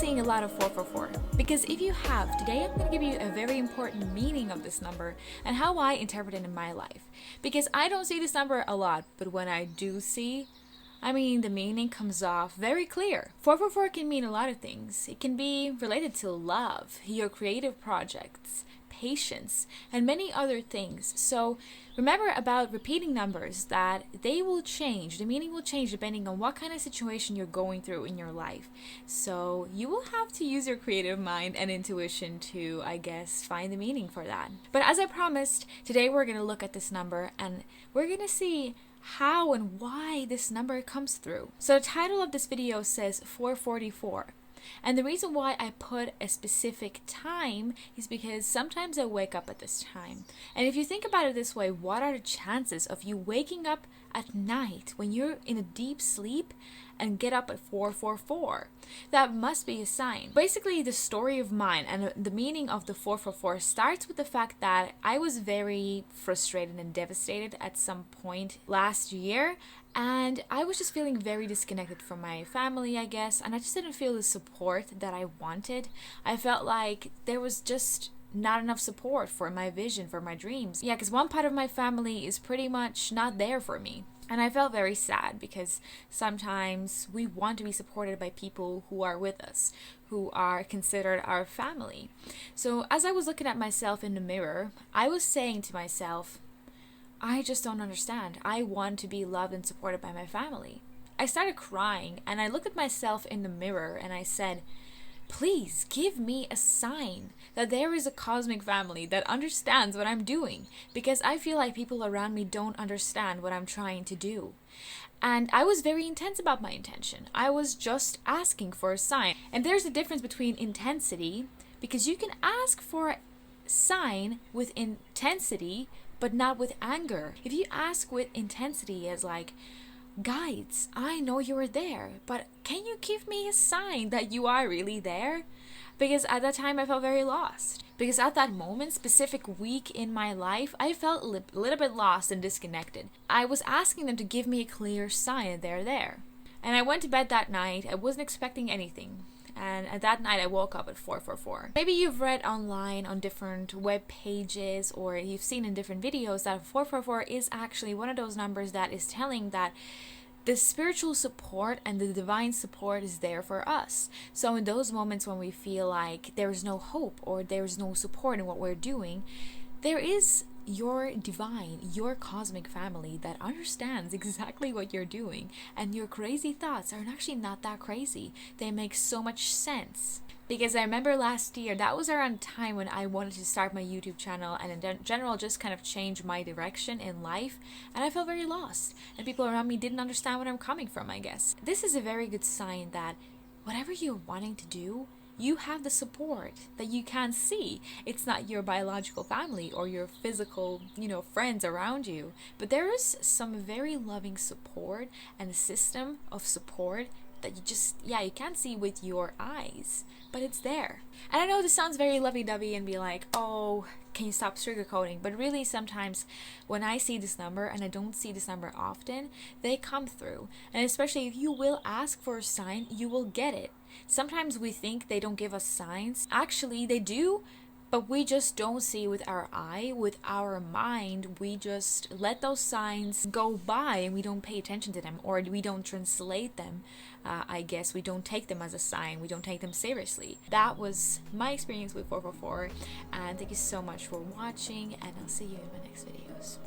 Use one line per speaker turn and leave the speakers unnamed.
seeing a lot of 444? Because if you have, today I'm going to give you a very important meaning of this number and how I interpret it in my life. Because I don't see this number a lot, but when I do see, the meaning comes off very clear. 444 can mean a lot of things. It can be related to love, your creative projects, patience, and many other things. So remember about repeating numbers that they will change. The meaning will change depending on what kind of situation you're going through in your life. So you will have to use your creative mind and intuition to, find the meaning for that. But as I promised, today we're going to look at this number and we're going to see how and why this number comes through. So the title of this video says 444. And the reason why I put a specific time is because sometimes I wake up at this time. And if you think about it this way, what are the chances of you waking up at night when you're in a deep sleep and get up at 444? That must be a sign. Basically, the story of mine and the meaning of the 444 starts with the fact that I was very frustrated and devastated at some point last year. And I was just feeling very disconnected from my family, and I just didn't feel the support that I wanted. I felt like there was just not enough support for my vision, for my dreams. Yeah, because one part of my family is pretty much not there for me. And I felt very sad because sometimes we want to be supported by people who are with us, who are considered our family. So as I was looking at myself in the mirror, I was saying to myself, I just don't understand. I want to be loved and supported by my family. I started crying and I looked at myself in the mirror and I said, please give me a sign that there is a cosmic family that understands what I'm doing, because I feel like people around me don't understand what I'm trying to do. And I was very intense about my intention. I was just asking for a sign. And there's a difference between intensity, because you can ask for a sign with intensity but not with anger. If you ask with intensity as like, guides, I know you are there, but can you give me a sign that you are really there? Because at that time I felt very lost. Because at that moment, specific week in my life, I felt a little bit lost and disconnected. I was asking them to give me a clear sign that they're there. And I went to bed that night. I wasn't expecting anything. And at that night I woke up at 444. Maybe you've read online on different web pages or you've seen in different videos that 444 is actually one of those numbers that is telling that the spiritual support and the divine support is there for us. So in those moments when we feel like there is no hope or there is no support in what we're doing, there is your divine, your cosmic family that understands exactly what you're doing, and your crazy thoughts are actually not that crazy. They make so much sense. Because I remember last year, that was around time when I wanted to start my YouTube channel and in general just kind of change my direction in life, and I felt very lost and people around me didn't understand where I'm coming from. This is a very good sign that whatever you're wanting to do, you have the support that you can't see. It's not your biological family or your physical, friends around you. But there is some very loving support and a system of support that you can't see with your eyes, but it's there. And I know this sounds very lovey-dovey and be like, oh, can you stop sugarcoating? But really sometimes when I see this number, and I don't see this number often, they come through. And especially if you will ask for a sign, you will get it. Sometimes we think they don't give us signs. Actually, they do, but we just don't see with our eye, with our mind. We just let those signs go by and we don't pay attention to them, or we don't translate them. We don't take them as a sign. We don't take them seriously. That was my experience with 444, and thank you so much for watching, and I'll see you in my next videos.